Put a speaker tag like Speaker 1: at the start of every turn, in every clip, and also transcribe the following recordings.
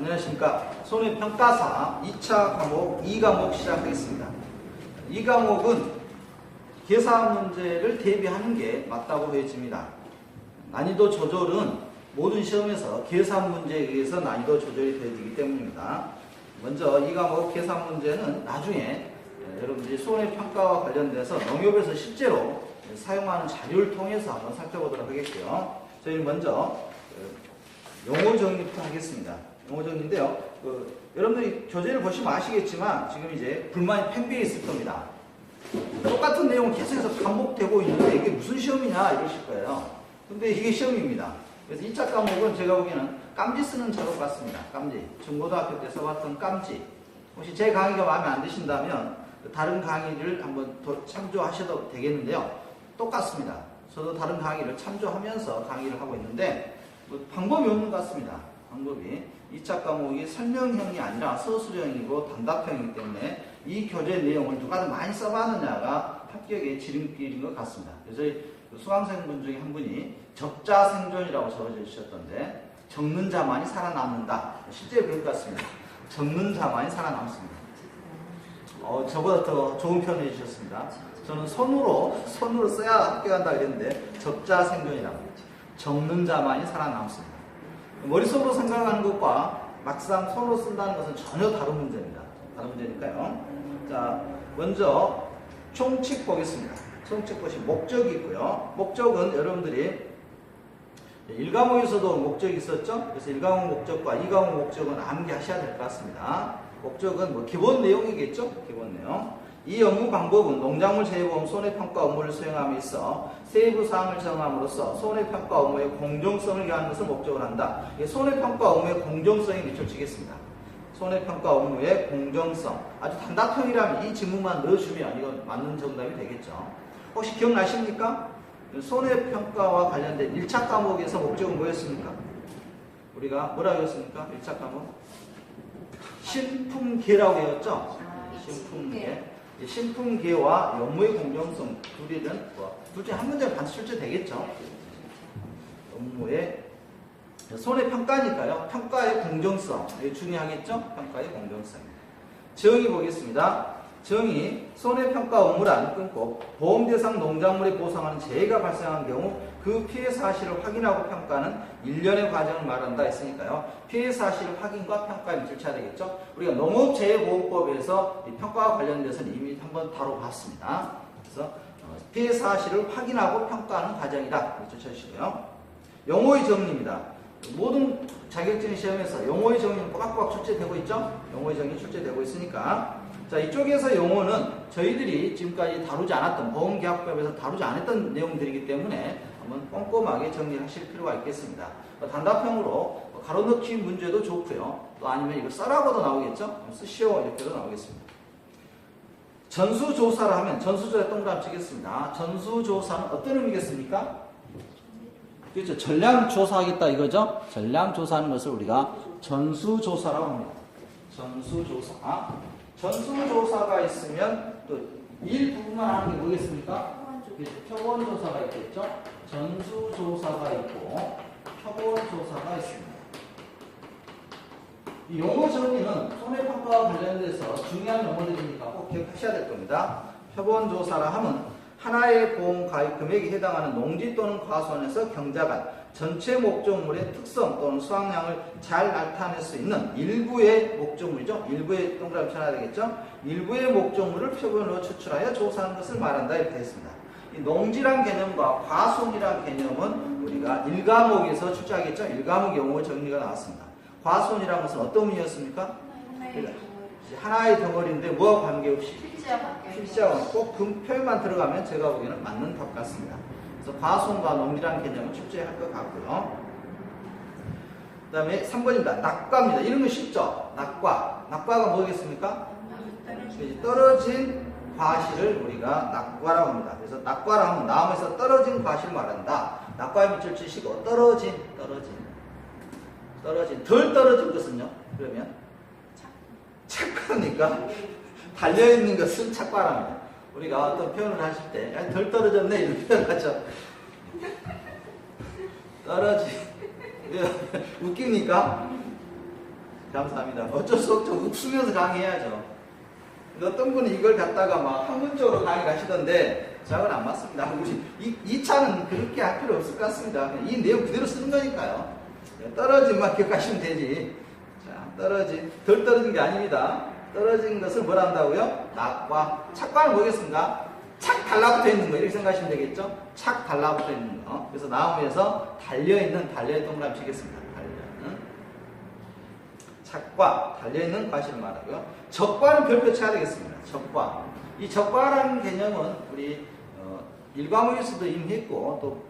Speaker 1: 안녕하십니까. 손해평가사 2차 과목 2과목 시작하겠습니다. 이 과목은 계산 문제를 대비하는 게 맞다고 보여집니다. 난이도 조절은 모든 시험에서 계산 문제에 의해서 난이도 조절이 되어지기 때문입니다. 먼저 이 과목 계산 문제는 나중에 여러분들이 손해평가와 관련돼서 농협에서 실제로 사용하는 자료를 통해서 한번 살펴보도록 하겠고요. 저희는 먼저 용어 정리부터 하겠습니다. 용어 정리인데요. 여러분들이 교재를 보시면 아시겠지만 지금 이제 불만이 팽배해 있을 겁니다. 똑같은 내용은 계속해서 반복되고 있는데 이게 무슨 시험이냐 이러실 거예요. 근데 이게 시험입니다. 그래서 2차 과목은 제가 보기에는 깜지 쓰는 작업 같습니다. 깜지. 중고등학교 때 써봤던 깜지. 혹시 제 강의가 마음에 안 드신다면 다른 강의를 한번 더 참조하셔도 되겠는데요. 똑같습니다. 저도 다른 강의를 참조하면서 강의를 하고 있는데 방법이 없는 것 같습니다. 방법이 2차 과목이 설명형이 아니라 서술형이고 단답형이기 때문에 이 교재 내용을 누가 더 많이 써봤느냐가 합격의 지름길인 것 같습니다. 그래서 수강생분 중에 한 분이 적자생존이라고 적어져 주셨던데 적는 자만이 살아남는다. 실제 그럴 것 같습니다. 적는 자만이 살아남습니다. 저보다 더 좋은 표현을 해주셨습니다. 저는 손으로 써야 합격한다 그랬는데 적자생존이라고 했죠. 적는 자만이 살아남습니다. 머릿속으로 생각하는 것과 막상 손으로 쓴다는 것은 전혀 다른 문제입니다. 다른 문제니까요. 자, 먼저 총칙 보겠습니다. 총칙 보시면 목적이 있고요. 목적은 여러분들이 1과목에서도 목적이 있었죠. 그래서 1과목 목적과 2과목 목적은 암기하셔야 될 것 같습니다. 목적은 기본 내용이겠죠. 기본 내용. 이 업무 방법은 농작물 재해보험 손해평가 업무를 수행함에 있어 세부사항을 정함으로써 손해평가 업무의 공정성을 기하는 것을 목적으로 한다. 손해평가 업무의 공정성에 밑줄치겠습니다. 손해평가 업무의 공정성. 아주 단답형이라면 이 지문만 넣어주면 이건 맞는 정답이 되겠죠. 혹시 기억나십니까? 손해평가와 관련된 1차 과목에서 목적은 뭐였습니까? 우리가 뭐라고 했습니까? 1차 과목? 신품계라고 배웠죠? 신품계. 신품계와 업무의 공정성 둘이는 둘 중에 한 문제는 반드시 출제되겠죠. 업무의 손해평가니까요. 평가의 공정성 중요하겠죠. 평가의 공정성. 정의 보겠습니다. 정의 손해평가 업무란 끊고 보험대상 농작물에 보상하는 재해가 발생한 경우 그 피해 사실을 확인하고 평가하는 일련의 과정을 말한다 했으니까요. 피해 사실 확인과 평가에 밑줄쳐야 되겠죠. 우리가 농업재해보험법에서 이 평가와 관련돼서는 이미 한번 다뤄봤습니다. 그래서 피해 사실을 확인하고 평가하는 과정이다. 밑줄쳐주시고요. 용어의 정리입니다. 모든 자격증 시험에서 용어의 정리는 꼬박꼬박 출제되고 있죠. 용어의 정리 출제되고 있으니까 자, 이쪽에서 용어는 저희들이 지금까지 다루지 않았던 보험계약법에서 다루지 않았던 내용들이기 때문에 한번 꼼꼼하게 정리하실 필요가 있겠습니다. 단답형으로 가로 넣기 문제도 좋고요. 또 아니면 이거 써라고도 나오겠죠. 쓰시오 이렇게도 나오겠습니다. 전수조사를 하면 전수조사에 동그라미 치겠습니다. 전수조사는 어떤 의미겠습니까? 그렇죠. 전량조사하겠다 이거죠. 전량조사하는 것을 우리가 전수조사라고 합니다. 전수조사. 전수조사가 있으면 또 일부분만 하는 게 뭐겠습니까? 표본조사가 있겠죠? 전수조사가 있고 표본조사가 있습니다. 이 용어 정리는 손해평가와 관련돼서 중요한 용어들이니까 꼭 기억하셔야 될 겁니다. 표본조사라 하면 하나의 보험 가입 금액에 해당하는 농지 또는 과수원에서 경작한 전체 목적물의 특성 또는 수확량을 잘 나타낼 수 있는 일부의 목적물이죠. 일부의 동그라미 쳐놔야 되겠죠. 일부의 목적물을 표본으로 추출하여 조사하는 것을 말한다 이렇게 했습니다. 이 농지란 개념과 과수원이란 개념은 우리가 1과목에서 출제하겠죠. 1과목 용어 정리가 나왔습니다. 과수원이란 것은 어떤 의미였습니까? 하나의 덩어리인데 뭐와 관계없이 필자와 꼭 그 표현만 들어가면 제가 보기에는 맞는 답 같습니다. 그래서 과수원과 농지라는 개념을 출제할 것 같고요. 그 다음에 3번입니다. 낙과입니다. 이런 거 쉽죠? 낙과. 낙과가 뭐겠습니까? 떨어진 과실을 우리가 낙과라고 합니다. 그래서 낙과라 하면 나무에서 떨어진 과실을 말한다. 낙과의 밑줄 치시고 떨어진 덜 떨어진 것은요? 그러면 착과니까 달려있는 것은 착과랍니다. 우리가 어떤 표현을 하실 때 덜 떨어졌네 이런 표현하죠. 떨어진 웃깁니까? 감사합니다. 어쩔 수 없죠. 웃으면서 강의해야죠. 어떤 분이 이걸 갖다가 막 학문적으로 강의 가시던데 저하고는 안 맞습니다. 우리 이 차는 그렇게 할 필요 없을 것 같습니다. 그냥 이 내용 그대로 쓰는 거니까요. 떨어진만 기억하시면 되지. 자, 덜 떨어진 게 아닙니다. 떨어진 것을 뭐라 한다고요? 낙과. 착과는 뭐겠습니까? 착 달라붙어 있는 거. 이렇게 생각하시면 되겠죠? 착 달라붙어 있는 거. 그래서 나무에서 달려있는 동그라미 치겠습니다. 달려있는. 착과, 달려있는 과실을 말하고요. 적과는 별표 쳐야 되겠습니다. 적과. 이 적과라는 개념은 우리 일과목에서도 이미 했고 또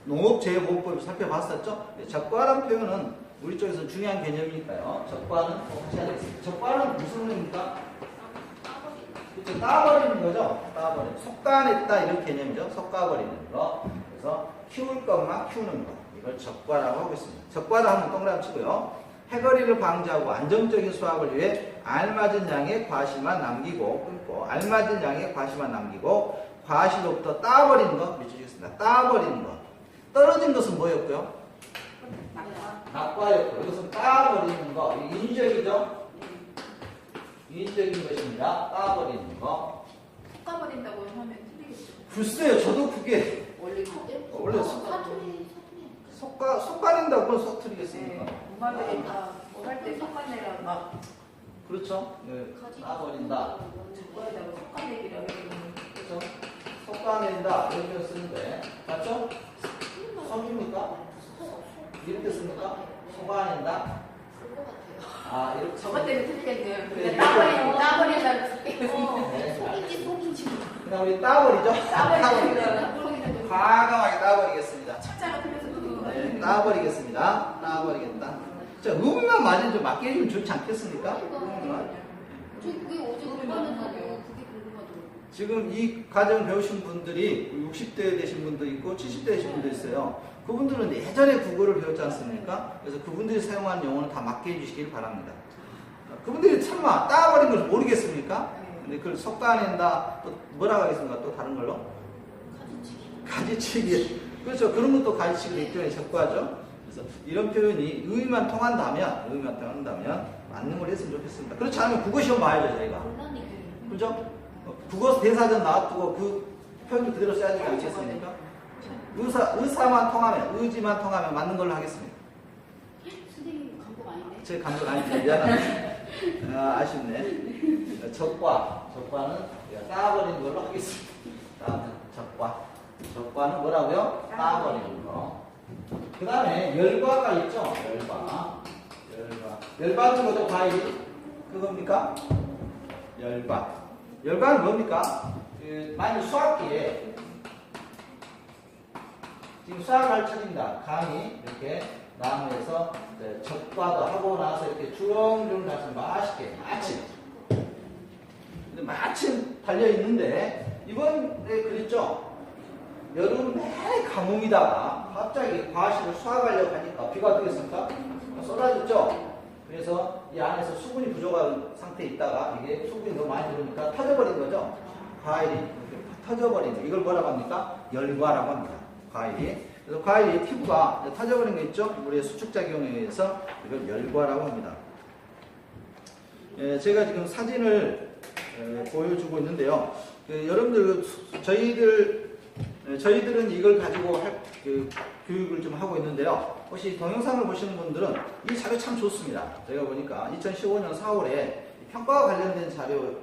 Speaker 1: 농업재해보호법에서 살펴봤었죠. 적과라는 표현은 우리 쪽에서 중요한 개념이니까요. 적과는 꼭 하셔야 되겠습니다. 적과는 무슨 의미입니까? 그렇죠. 따버리는 거죠. 따버리는. 속가냈다 이런 개념이죠. 속가버리는 거. 그래서 키울 것만 키우는 거. 이걸 적과라고 하고 있습니다. 적과를 한번 동그라미 치고요. 해거리를 방지하고 안정적인 수확을 위해 알맞은 양의 과실만 남기고 끊고 알맞은 양의 과실만 남기고 과실로부터 따버리는 거 밑주시겠습니다. 따버리는 거. 떨어진 것은 뭐였고요? 낙과였고 이것은 따버리는 거. 인위적이죠? 인위적인 것입니다. 따버리는 거.
Speaker 2: 섞어버린다고 하면 틀리겠죠.
Speaker 1: 글쎄요. 저도 그게 원래 속가낸다고 그건 섞어드리겠습니까?
Speaker 2: 엄마들이 다 뭐 할 때 섞어내라 막
Speaker 1: 그렇죠? 네. 따버린다.
Speaker 2: 저거에다가 섞어내기라고 그러는
Speaker 1: 그렇죠? 속가낸다 이렇게 쓰는데 맞죠? 속입니까? 이렇게 씁니까? 속아낸다? 아 이렇게
Speaker 2: 저것 때문에 틀리겠네요.
Speaker 1: 그래.
Speaker 2: 그냥 따버린다고
Speaker 3: 속인지
Speaker 1: 그냥 우리 따버리죠?
Speaker 2: 따버리는
Speaker 1: 과감하게 따버리겠습니다.
Speaker 2: 착자가 틀려서
Speaker 1: 네, 따버리겠습니다. 따버리겠다. 자, 음만 맞으면 좀 맞게 해주면 좋지 않겠습니까?
Speaker 3: 그게 어제 공부하는다고 그게 궁금하더라고요.
Speaker 1: 지금 이 과정을 배우신 분들이 60대 되신 분도 있고 70대 되신 분도 있어요. 그분들은 예전에 국어를 배웠지 않습니까? 그래서 그분들이 사용하는 용어는 다 맞게 해주시길 바랍니다. 그분들이 참마 따버린 걸 모르겠습니까? 근데 그걸 섞어낸다 또 뭐라고 하겠습니까? 또 다른 걸로? 가지치기. 그렇죠. 그런 것도 가지치기 일종의 적과죠. 그래서 이런 표현이 의미만 통한다면 맞는 걸 했으면 좋겠습니다. 그렇지 않으면 국어 시험 봐야죠, 저희가. 그죠? 국어 대사전 놔두고 그 표현을 그대로 써야 되지 않겠습니까? 의사만 통하면, 의지만 통하면 맞는 걸로 하겠습니다.
Speaker 3: 선생님 감독 아닌데?
Speaker 1: 제 감독 아닙니다. 미안합니다. 아, 아쉽네. 적과는 따버리는 걸로 하겠습니다. 다음은 적과는 뭐라고요? 따버리는 거. 그 다음에 열과가 있죠? 열과는 뭐죠? 과일이? 그겁니까? 열과는 뭡니까? 만약 수학기에 지금 수학을 쳐진다. 강이 이렇게 나무에서 적과도 하고 나서 이렇게 주렁주렁 가서 맛있게 마침 달려있는데 이번에 그랬죠? 여름 내내 가뭄이다가 갑자기 과실을 수확하려고 하니까 비가 어떻게 했습니까? 쏟아졌죠? 그래서 이 안에서 수분이 부족한 상태에 있다가 이게 수분이 너무 많이 들어오니까 터져버린 거죠? 과일이 이렇게 터져버린 거. 이걸 뭐라고 합니까? 열과라고 합니다. 과일이. 그래서 과일이 피부가 터져버린 거 있죠? 물의 수축작용에 의해서 이걸 열과라고 합니다. 제가 지금 사진을 보여주고 있는데요. 여러분들, 저희들은 이걸 가지고 교육을 좀 하고 있는데요. 혹시 동영상을 보시는 분들은 이 자료 참 좋습니다. 제가 보니까 2015년 4월에 평가와 관련된 자료,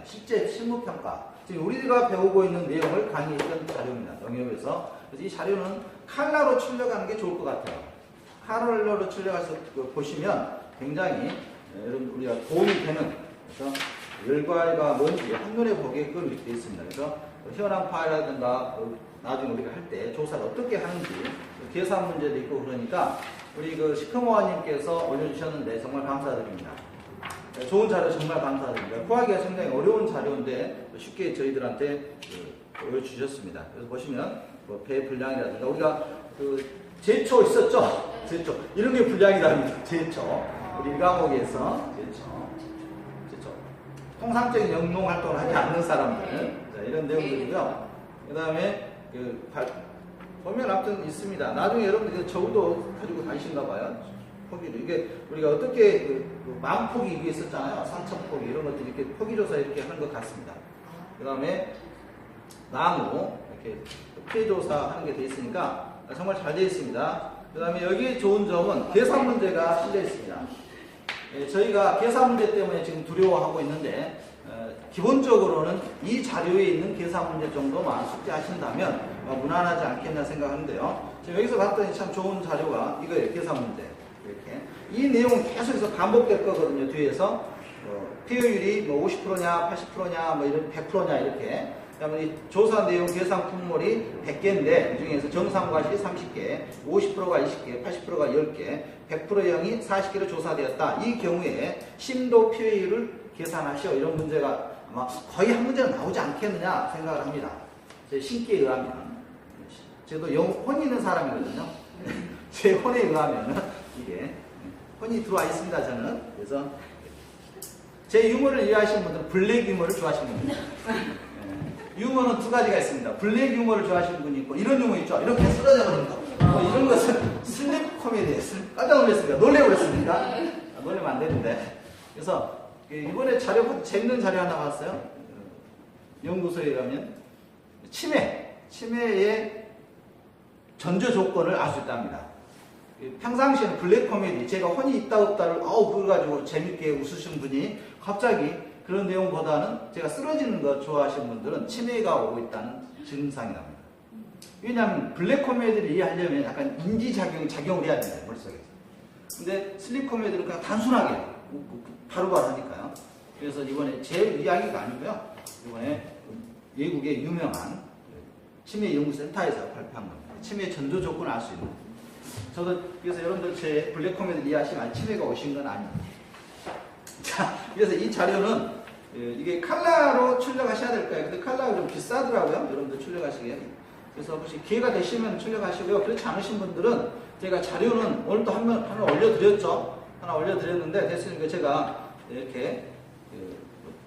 Speaker 1: 실제 실무평가. 지금 우리가 배우고 있는 내용을 강의했던 자료입니다. 농협에서. 그래서 이 자료는 칼라로 출력하는 게 좋을 것 같아요. 칼라로 출력해서 보시면 굉장히 여러분 우리가 도움이 되는, 그래서 열과가 뭔지 한눈에 보게끔 이렇게 되어 있습니다. 그래서 현황 파일이라든가 나중에 우리가 할 때 조사를 어떻게 하는지 계산 문제도 있고 그러니까 우리 시커머님께서 올려주셨는데 정말 감사드립니다. 좋은 자료 정말 감사드립니다. 구하기가 상당히 어려운 자료인데 쉽게 저희들한테 보여주셨습니다. 그래서 보시면 배 분량이라든가 우리가 제초 있었죠? 제초 이런 게 분량이랍니다. 제초 우리 1과목에서 제초 통상적인 영농 활동을 하지 않는 사람들 이런 내용들이고요. 그 다음에 보면 아무튼 있습니다. 나중에 여러분들 저우도 가지고 다니신가 봐요. 포기를. 이게 우리가 어떻게 그 마음포기 이게 있었잖아요. 상처포기 이런 것들 이렇게 포기조사 이렇게 하는 것 같습니다. 그 다음에 나무 이렇게 피해조사 하는 게 돼 있으니까 정말 잘 되어 있습니다. 그 다음에 여기 좋은 점은 계산 문제가 실려 있습니다. 저희가 계산 문제 때문에 지금 두려워하고 있는데 기본적으로는 이 자료에 있는 계산 문제 정도만 숙지하신다면 무난하지 않겠나 생각하는데요. 지금 여기서 봤더니 참 좋은 자료가 이거예요. 계산 문제. 이렇게 이 내용은 계속해서 반복될 거거든요. 뒤에서 피해율이 뭐 50%냐 80%냐 뭐 이런 100%냐 이렇게. 그다음에 이 조사 내용 계산 품목이 100개인데 그 중에서 정상과실이 30개, 50%가 20개, 80%가 10개, 100%형이 40개로 조사되었다. 이 경우에 심도 피해율을 계산하시오. 이런 문제가 아마 거의 한 문제는 나오지 않겠느냐 생각을 합니다. 제 신기에 의하면. 저도 혼이 있는 사람이거든요. 제 혼에 의하면 이게 혼이 들어와 있습니다. 저는. 그래서 제 유머를 이해하시는 분들은 블랙 유머를 좋아하시는 분입니다. 유머는 두 가지가 있습니다. 블랙 유머를 좋아하시는 분이 있고 이런 유머 있죠. 이렇게 쓰러져 버린 거. 이런 것은 슬립 코미디였어요. 깜짝 놀랐습니다. 놀래고 그랬습니까? 놀라면 안 되는데. 그래서 이번에 자료, 재밌는 자료 하나 봤어요. 연구소에 가면 치매의 전조 조건을 알 수 있답니다. 평상시에는 블랙 코미디, 제가 혼이 있다 없다를 그걸 가지고 재밌게 웃으신 분이 갑자기 그런 내용보다는 제가 쓰러지는 거 좋아하시는 분들은 치매가 오고 있다는 증상이 납니다. 왜냐하면 블랙 코미디를 이해하려면 약간 작용을 해야 됩니다. 머릿속에서. 근데 슬립 코미디는 그냥 단순하게 바로바로 하니까요. 그래서 이번에 제 이야기가 아니고요. 이번에 외국의 유명한 치매 연구센터에서 발표한 겁니다. 치매 전조 조건을 알 수 있는. 저도 그래서 여러분들 제 블랙 코미디를 이해하시면 치매가 오신 건 아닙니다. 자, 그래서 이 자료는 이게 칼라로 출력하셔야 될 거예요. 근데 칼라가 좀 비싸더라고요. 여러분들 출력하시기에. 그래서 혹시 기회가 되시면 출력하시고요. 그렇지 않으신 분들은 제가 자료는 오늘도 하나 올려드렸죠. 하나 올려드렸는데 됐으니까 제가 이렇게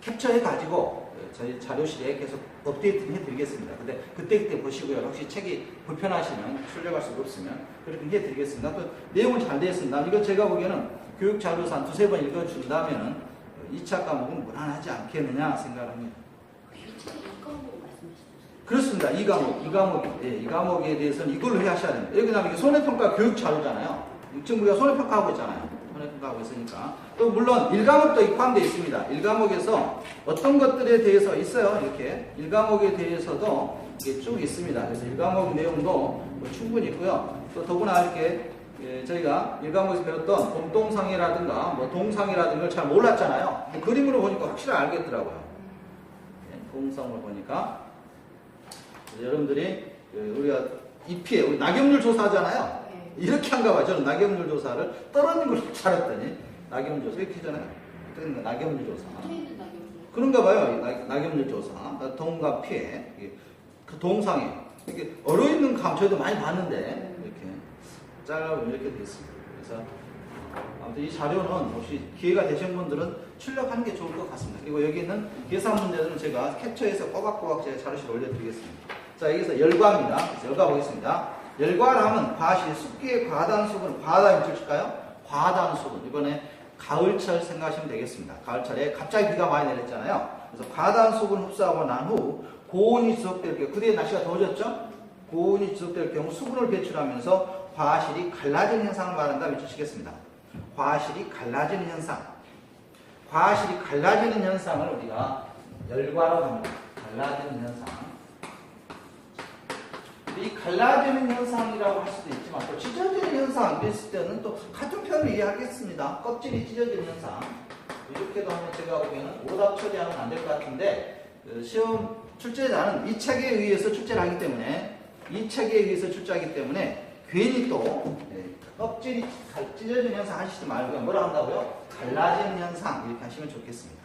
Speaker 1: 캡처해 가지고 저희 자료실에 계속 업데이트를 해드리겠습니다. 근데 그때 보시고요. 혹시 책이 불편하시면 출력할 수가 없으면 그렇게 해드리겠습니다. 또 내용은 잘 되어 있습니다. 이거 제가 보기에는 교육 자료서 한 두세 번 읽어준다면은 2차 과목은 무난하지 않겠느냐 생각을 합니다. 그렇습니다. 이 과목에 대해서는 이걸로 하셔야 됩니다. 여기 나면 손해평가 교육 자료잖아요. 지금 우리가 손해평가하고 있잖아요. 손해평가하고 있으니까. 또 물론 1과목도 포함되어 있습니다. 1과목에서 어떤 것들에 대해서 있어요. 이렇게 1과목에 대해서도 이게 쭉 있습니다. 그래서 1과목 내용도 충분히 있고요. 또 더구나 이렇게 저희가 1과목에서 배웠던 곰동상이라든가 동상이라든가 잘 몰랐잖아요. 그림으로 보니까 확실히 알겠더라고요. 동상을 보니까 여러분들이 우리가 EPA, 우리 낙엽률 조사하잖아요. 이렇게 한가 봐요. 저는 낙엽률 조사를 떨어진 걸 잘했더니 낙엽률 조사 이렇게 하잖아요. 낙엽률 조사. 그런가 봐요. 낙엽률 조사. 동과 피해. 그 동상에 이렇게 얼어있는 감 저희도 많이 봤는데 이렇게 잘라보면 이렇게 되어 있습니다. 그래서 아무튼 이 자료는 혹시 기회가 되신 분들은 출력하는 게 좋을 것 같습니다. 그리고 여기 있는 계산 문제들은 제가 캡처해서 꼬박꼬박 제가 자료실에 올려드리겠습니다. 자, 여기서 열과입니다. 그래서 열과 보겠습니다. 열과라면 과실, 습기의 과단수분, 과단이 줄까요? 과단수분. 이번에 가을철 생각하시면 되겠습니다. 가을철에 갑자기 비가 많이 내렸잖아요. 그래서 과단수분 흡수하고 난 후 고온이 지속될 경우, 그때 날씨가 더워졌죠? 고온이 지속될 경우 수분을 배출하면서 과실이 갈라지는 현상을 말한다 외치시겠습니다. 과실이 갈라지는 현상. 과실이 갈라지는 현상을 우리가 열과라고 합니다. 갈라지는 현상. 이 갈라지는 현상이라고 할 수도 있지만 또 찢어지는 현상 이랬을 때는 또 같은 표현을 이해하겠습니다. 껍질이 찢어지는 현상. 이렇게도 하면 제가 보기에는 오답 처리하면 안 될 것 같은데 시험 출제자는 이 책에 의해서 출제를 하기 때문에 이 책에 의해서 출제하기 때문에 괜히 또 껍질이 찢어지는 현상 하시지 말고요. 뭐라 한다고요? 갈라지는 현상 이렇게 하시면 좋겠습니다.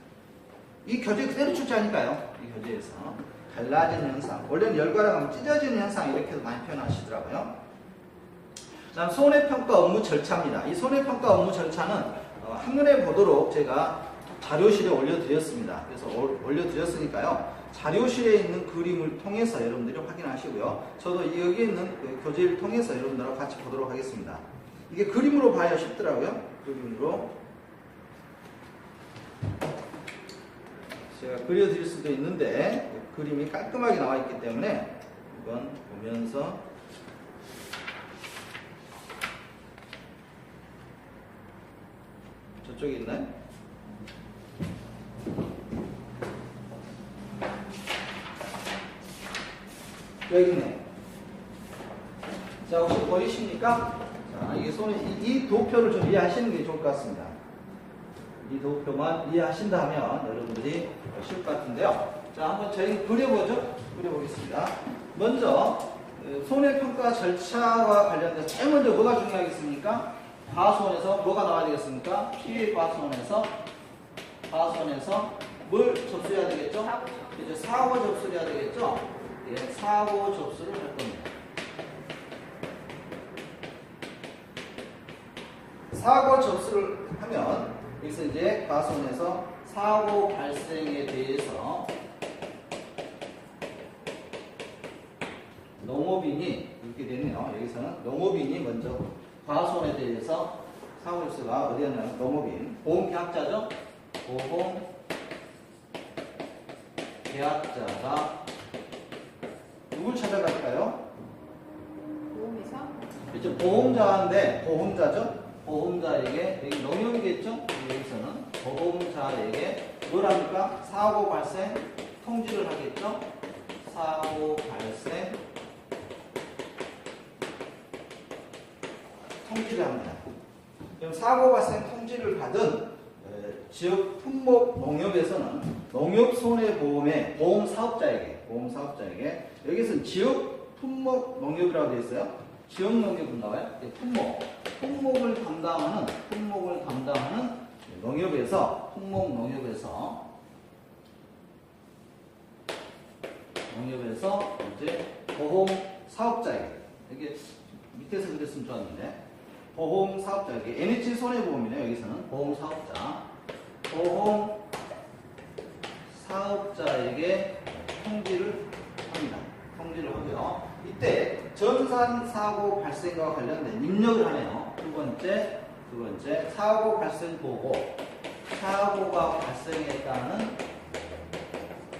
Speaker 1: 이 교재 그대로 출제하니까요. 이 교재에서 갈라지는 현상. 원래는 열과라고 하면 찢어지는 현상 이렇게도 많이 표현하시더라고요. 다음 손해평가 업무 절차입니다. 이 손해평가 업무 절차는 한눈에 보도록 제가 자료실에 올려드렸습니다. 그래서 올려드렸으니까요. 자료실에 있는 그림을 통해서 여러분들이 확인하시고요. 저도 여기 있는 그 교재를 통해서 여러분들하고 같이 보도록 하겠습니다. 이게 그림으로 봐야 쉽더라고요. 그림으로. 제가 그려드릴 수도 있는데 그림이 깔끔하게 나와 있기 때문에 이건 보면서 저쪽에 있나요? 여기 있네. 자, 혹시 보이십니까? 자, 이게 손에 이 도표를 좀 이해하시는 게 좋을 것 같습니다. 이 도표만 이해하신다면 여러분들이 쉬울 것 같은데요. 자, 한번 저희 그려보죠. 그려보겠습니다. 먼저 손해평가 절차와 관련돼서 제일 먼저 뭐가 중요하겠습니까? 과손에서 뭐가 나와야 되겠습니까? 피해과손에서 뭘 접수해야 되겠죠? 이제 사고 접수를 해야 되겠죠? 예, 사고 접수를 할 겁니다. 사고 접수를 하면 여기서 이제 과손에서 사고 발생에 대해서 농업인이 이렇게 되네요. 여기서는 농업인이 먼저 과손에 대해서 사고 접수가 어디였나요? 농업인 보험계약자죠. 보험계약자가 누굴 찾아갈까요?
Speaker 3: 보험회사?
Speaker 1: 그렇죠. 보험자인데 보험자죠. 보험자에게 여기 농협이겠죠. 여기서는 보험자에게 뭘 합니까? 사고 발생 통지를 하겠죠. 사고 발생 통지를 합니다. 그럼 사고 발생 통지를 받은 지역 품목 농협에서는 농협 손해보험의 보험사업자에게 여기서는 지역 품목 농협이라고 되어 있어요. 지역 농협은 나와요. 품목을 담당하는 농협에서 이제 보험 사업자에게 이게 밑에서 그랬으면 좋았는데 보험 사업자에게 NH 손해보험이네요. 여기서는 보험 사업자에게 통지를 합니다. 통지를 하고요. 이때 전산 사고 발생과 관련된 입력을 하네요. 두 번째 사고 발생 보고, 사고가 발생했다는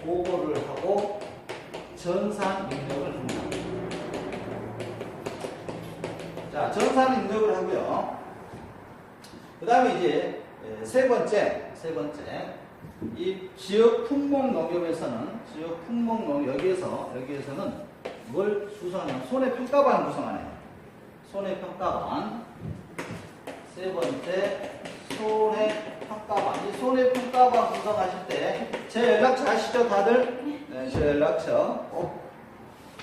Speaker 1: 보고를 하고 전산 입력을 합니다. 자, 전산 입력을 하고요. 그 다음에 이제 세 번째 이 지역 품목 농협에서는 여기에서는 뭘 구성하냐면 손해평가반을 구성하네요. 손해평가반. 세 번째 손해평가반. 이 손해평가반 구성하실 때 제 연락처 아시죠 다들? 네, 제 연락처.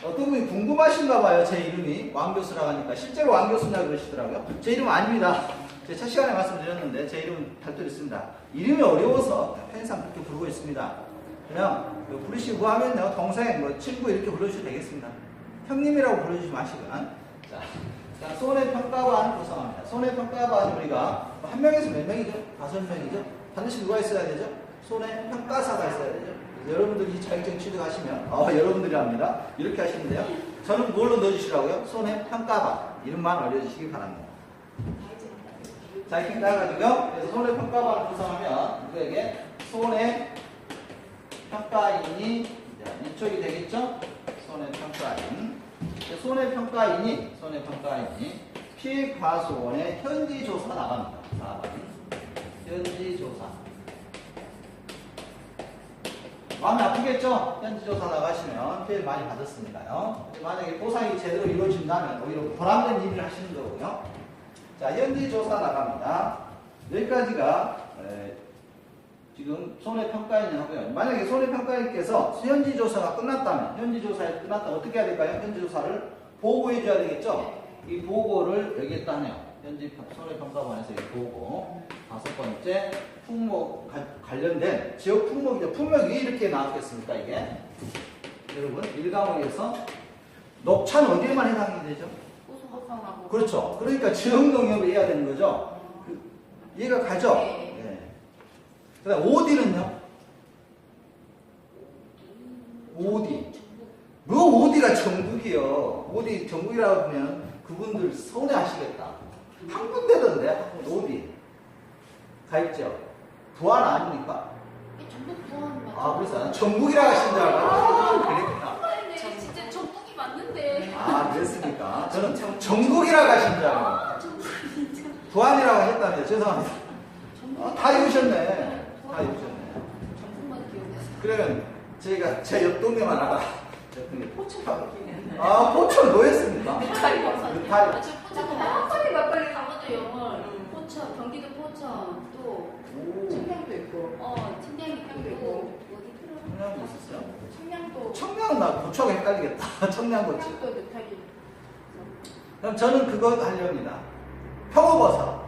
Speaker 1: 어떤 분이 궁금하신가 봐요. 제 이름이 왕교수라고 하니까. 실제로 왕교수냐 그러시더라고요. 제 이름은 아닙니다. 제가 첫 시간에 말씀드렸는데 제 이름은 별도로 있습니다. 이름이 어려워서 팬상 그렇게 부르고 있습니다. 그냥 부르시고 하면요. 동생, 친구 이렇게 불러주셔도 되겠습니다. 형님이라고 부르시지 마시고. 자, 손해평가반 구성합니다. 손해평가반 우리가 한 명에서 몇 명이죠? 5명이죠? 반드시 누가 있어야 되죠? 손해평가사가 있어야 되죠? 여러분들이 자격증 취득하시면 여러분들이랍니다. 이렇게 하시는데요. 저는 뭘로 넣어주시라고요? 손해평가반. 이름만 알려주시기 바랍니다. 자, 이렇게 따가지고요. 그래서 손해평가반을 구성하면 누구에게? 손해평가인이 이쪽이 되겠죠? 손해평가인이 피해과소원의 현지조사 나갑니다. 4번. 현지조사. 마음이 아프겠죠? 현지조사 나가시면 피해를 많이 받았으니까요. 만약에 보상이 제대로 이루어진다면 오히려 보람된 일을 하시는 거고요. 자, 현지조사 나갑니다. 여기까지가 지금 손해평가인이 하고요. 만약에 손해평가인께서 현지조사가 끝났다면, 어떻게 해야 될까요? 현지조사를 보고해 줘야 되겠죠? 이 보고를 여기에다 하네요. 손해평가반에서 이 보고. 5번째, 품목 관련된 지역 품목이죠. 품목이 왜 이렇게 나왔겠습니까, 이게? 여러분, 1과목에서 녹차는 어디에만 해당이 되죠?
Speaker 3: 호송하고.
Speaker 1: 그렇죠. 그러니까 지역 농협을 해야 되는 거죠. 이해가 가죠? 네. 그 다음, OD는요? OD. 뭐 OD가 전국이요. OD 전국이라고 하면 그분들 서운해하시겠다. 한 군데던데, 한 군데 어디? 가있죠? 부안 아닙니까?
Speaker 3: 전북 부안 맞죠?
Speaker 1: 아, 그래서 전북이라 하신 줄 알고. 그랬구나.
Speaker 3: 네, 진짜 전북이 맞는데.
Speaker 1: 아, 그랬습니까? 저는 전국이라 하신 줄 알고. 부안이라고 하셨다는데, 죄송합니다. 다 읽으셨네. 다 읽으셨네.
Speaker 3: 전북만 기억나서.
Speaker 1: 그러면 저희가 제 옆 동네만 알아. 옆 동네
Speaker 2: 포천밖에 기억이
Speaker 1: 아, 포천 뭐였습니까?
Speaker 2: 느타리
Speaker 1: 느타리.
Speaker 3: 저 포천
Speaker 2: 막걸리 막걸리
Speaker 3: 강원도 영월, 포천, 경기도 포천, 또
Speaker 1: 오,
Speaker 2: 청량도 있고
Speaker 3: 청량이 있고 어디
Speaker 1: 청량도 있었어요?
Speaker 3: 청량도
Speaker 1: 청량 나 고추하고 헷갈리겠다. 청량고추.
Speaker 3: 청량도 느타리.
Speaker 1: 그럼 저는 그거 하려합니다. 표고버섯.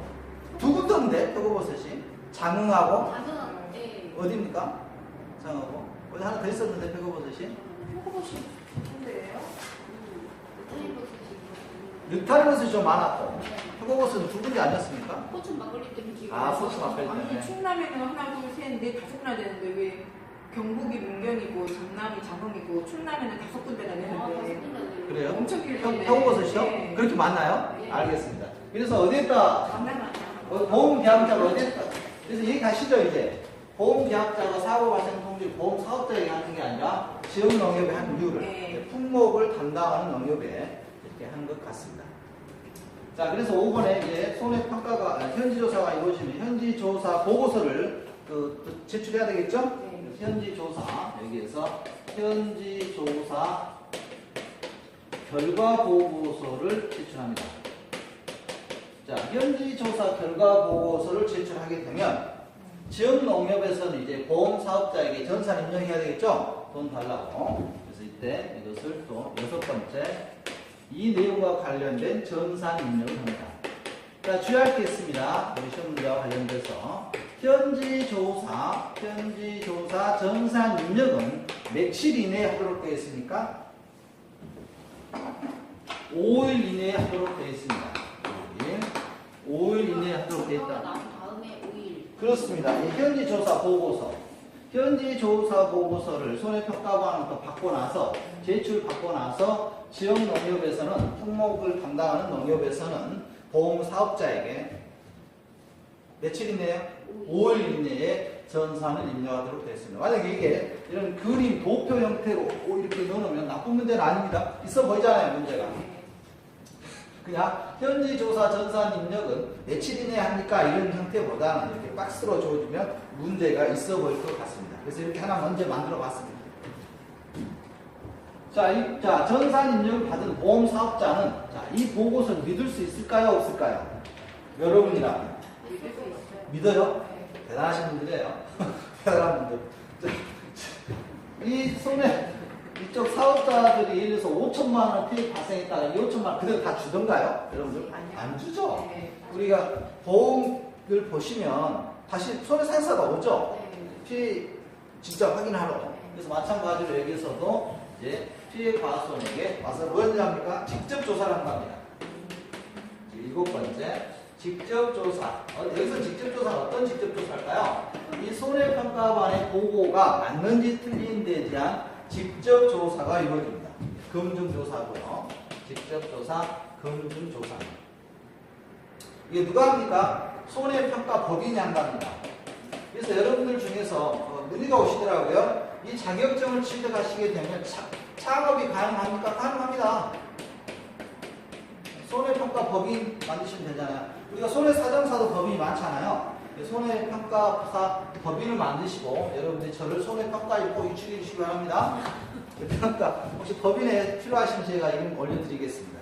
Speaker 1: 두 군데인데 표고버섯이 장흥하고
Speaker 3: 작은 예.
Speaker 1: 어디입니까? 장흥하고 어디 하나 더 있었는데 표고버섯이
Speaker 2: 표고버섯 좋은데요?
Speaker 3: 느타리 버섯이
Speaker 1: 느타리버섯이 좀 많았고 표고버섯은 두 군데 아니었습니까?
Speaker 3: 포천 막걸리 때문에 기억.
Speaker 1: 아, 포천 막걸리
Speaker 2: 아니
Speaker 1: 때문에.
Speaker 2: 충남에는 하나 둘셋넷 다섯 군데 되는데 왜 경북이 문경이고 전남이 장흥이고 충남에는 다섯 군데나 되는데
Speaker 1: 그래요?
Speaker 2: 엄청 길던데.
Speaker 1: 표고버섯이요?
Speaker 2: 네.
Speaker 1: 그렇게 많나요?
Speaker 3: 네.
Speaker 1: 알겠습니다. 그래서 어디에다
Speaker 2: 장난 아니야.
Speaker 1: 보험계약자가 어디에다 그래서 얘기 가시죠 이제. 보험계약자가 사고 발생 통지 보험사업자 얘기하는 게 아니라 지역농협의 한 이유를
Speaker 2: 네.
Speaker 1: 품목을 담당하는 농협에 이렇게 하는 것 같습니다. 자, 그래서 5번에 이제 손해평가가 현지조사가 이루어지면 현지조사 보고서를 제출해야 되겠죠?
Speaker 2: 네.
Speaker 1: 현지조사 여기에서 현지조사 결과 보고서를 제출합니다. 자, 현지조사 결과 보고서를 제출하게 되면 지역농협에서는 이제 보험사업자에게 전산 입력해야 되겠죠? 돈 달라고. 그래서 이때 이것을 또 6번째 이 내용과 관련된 전산 입력을 합니다. 자, 주의할 게 있습니다. 우리 시험 문제와 관련돼서 현지조사 전산 입력은 며칠 이내에 하도록 되어 있습니까? 5일 이내에 하도록 되어 있습니다. 5일 이내에 하도록 되어 있다.
Speaker 3: 나온 다음에 5일.
Speaker 1: 그렇습니다. 이 현지조사 보고서를 손해평가반부터 받고 나서 제출받고 나서 지역농협에서는 품목을 담당하는 농협에서는 보험사업자에게 며칠 이내요? 5일 이내에 전산을 입력하도록 되어 있습니다. 만약에 이게 이런 그림, 도표 형태로 이렇게 넣어놓으면 나쁜 문제는 아닙니다. 있어 보이잖아요, 문제가. 그냥 현지조사 전산 입력은 며칠 이내에 합니까? 이런 형태보다는 이렇게 박스로 줘주면 문제가 있어 보일 것 같습니다. 그래서 이렇게 하나 먼저 만들어 봤습니다. 자, 전산 입력을 받은 보험사업자는 이 보고서를 믿을 수 있을까요? 없을까요? 여러분이라면
Speaker 2: 믿을 수 있어요.
Speaker 1: 믿어요?
Speaker 2: 네.
Speaker 1: 대단하신 분들이에요. 대단한 분들. 이쪽 사업자들이 예를 들어서 5천만 원 피해 발생했다가 이 5천만 원 그대로 다 주던가요? 여러분들?
Speaker 2: 아니요.
Speaker 1: 안 주죠.
Speaker 2: 네.
Speaker 1: 우리가 보험을 보시면 다시 손해상사가 오죠.
Speaker 2: 네.
Speaker 1: 피해 진짜 확인하러. 그래서 마찬가지로 여기서도 이제 피해 과손에게 와서 뭐 하냐니까 직접 조사를 한다 합니다. 7번째 직접 조사. 여기서 직접 조사는 어떤 직접 조사일까요? 이 손해평가반의 보고가 맞는지 틀린지에 대한 직접 조사가 이루어집니다. 검증조사고요. 직접 조사, 검증조사. 이게 누가 합니까? 손해평가 법인이 한답니다. 그래서 여러분들 중에서 문의가 오시더라고요. 이 자격증을 취득하시게 되면 창업이 가능합니까? 가능합니다. 손해평가 법인 만드시면 되잖아요. 우리가 손해사정사도 법인이 많잖아요. 손해평가사 법인을 만드시고 여러분들이 저를 손해평가에 꼭 유치해 주시기 바랍니다. 그러니까 혹시 법인에 필요하시면 제가 이름 올려드리겠습니다.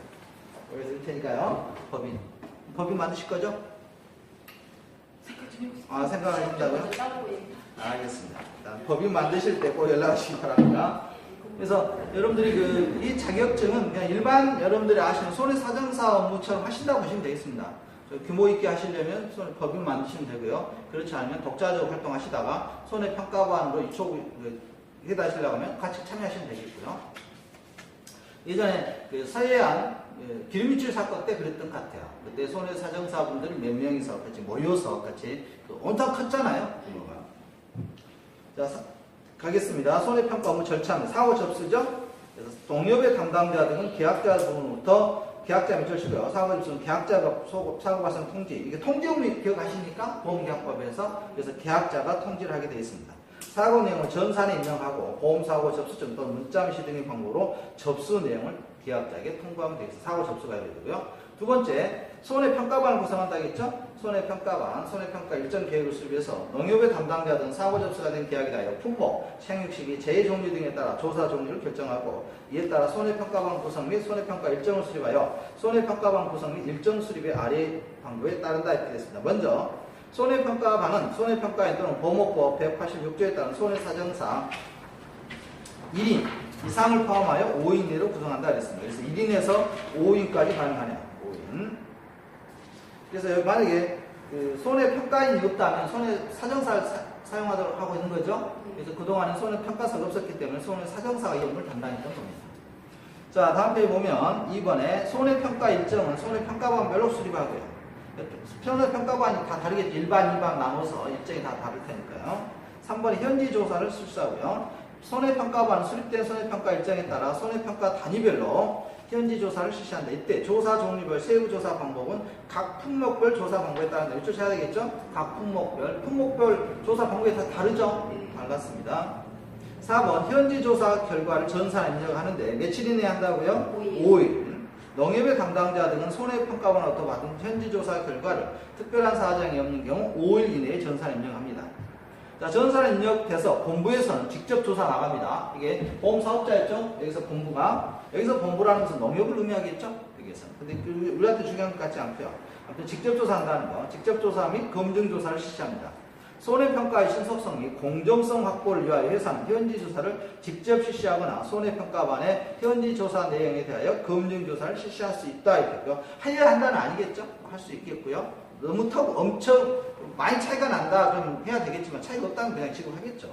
Speaker 1: 올려드릴 테니까요. 법인 만드실 거죠?
Speaker 2: 생각 좀 해보세요.
Speaker 1: 아, 생각을 해본다고요?
Speaker 3: 따로 예.
Speaker 1: 알겠습니다. 일단 법인 만드실 때 꼭 연락 주시기 바랍니다. 그래서 여러분들이 이 자격증은 그냥 일반 여러분들이 아시는 손해사정사 업무처럼 하신다고 보시면 되겠습니다. 규모 있게 하시려면 법인 만드시면 되고요. 그렇지 않으면 독자적 활동하시다가 손해평가관으로 해다시려고 하면 같이 참여하시면 되겠고요. 예전에 서해안 기름유출 사건 때 그랬던 것 같아요. 그때 손해사정사분들이 몇 명이서 같이 모여서 같이 온탕 컸잖아요. 규모가. 자, 가겠습니다. 손해평가 업무 절차는 사고 접수죠. 그래서 동협의 담당자 등은 계약자 부분부터 계약자 밑줄 치고요. 사고 접수는 계약자가 사고 발생 통지. 이게 통지용이 기억하십니까? 보험계약법에서. 그래서 계약자가 통지를 하게 되어 있습니다. 사고 내용을 전산에 입력하고 보험사고 접수증 또는 문자미시 등의 방법으로 접수 내용을 계약자에게 통보하면 되겠습니다. 사고 접수가 되고요. 두 번째, 손해평가반을 구성한다 했죠? 손해평가반, 손해평가 일정 계획을 수립해서 농협의 담당자 등 사고 접수가 된 계약에 대하여 품목, 생육 시기, 재해 종류 등에 따라 조사 종류를 결정하고 이에 따라 손해평가반 구성 및 손해평가 일정을 수립하여 손해평가반 구성 및 일정 수립의 아래 방법에 따른다 이렇게 됐습니다. 먼저 손해평가반은 손해평가인 또는 보험업법 186조에 따른 손해사정상 1인 이상을 포함하여 5인 내로 구성한다 그랬습니다. 그래서 1인에서 5인까지 가능하네요. 5인. 그래서 여기 만약에 그 손해평가인이 없다면 손해사정사를 사용하도록 하고 있는 거죠. 그래서 그동안은 손해평가사가 없었기 때문에 손해사정사가 이 업무를 담당했던 겁니다. 자, 다음 페이지 보면 2번에 손해평가 일정은 손해평가반별로 수립하고요. 손해평가반이 다 다르겠죠. 일반, 2반 나눠서 일정이 다 다를 테니까요. 3번에 현지조사를 실시하고요. 손해평가반은 수립된 손해평가 일정에 따라 손해평가 단위별로 현지조사를 실시한다. 이때 조사 종류별 세부조사 방법은 각 품목별 조사 방법에 따른다. 이쪽 해야 되겠죠? 각 품목별 조사 방법이 다 다르죠? 달랐습니다. 4번 현지조사 결과를 전산에 입력하는데 며칠 이내에 한다고요? 5일. 농협의 담당자 등은 손해평가반으로부터 받은 현지조사 결과를 특별한 사정이 없는 경우 5일 이내에 전산에 입력합니다. 자, 전산에 입력돼서 본부에서는 직접 조사 나갑니다. 이게 보험사업자였죠? 여기서 본부라는 것은 농협을 의미하겠죠? 여기에서는. 근데 우리한테 중요한 것 같지 않고요. 아무튼 직접 조사한다는 거, 직접 조사 및 검증조사를 실시합니다. 손해평가의 신속성 및 공정성 확보를 위하여 회사는 현지조사를 직접 실시하거나 손해평가반의 현지조사 내용에 대하여 검증조사를 실시할 수 있다. 이렇게요. 하여야 한다는 아니겠죠? 할 수 있겠고요. 너무 엄청 많이 차이가 난다 그러면 해야 되겠지만 차이가 없다면 그냥 지급하겠죠.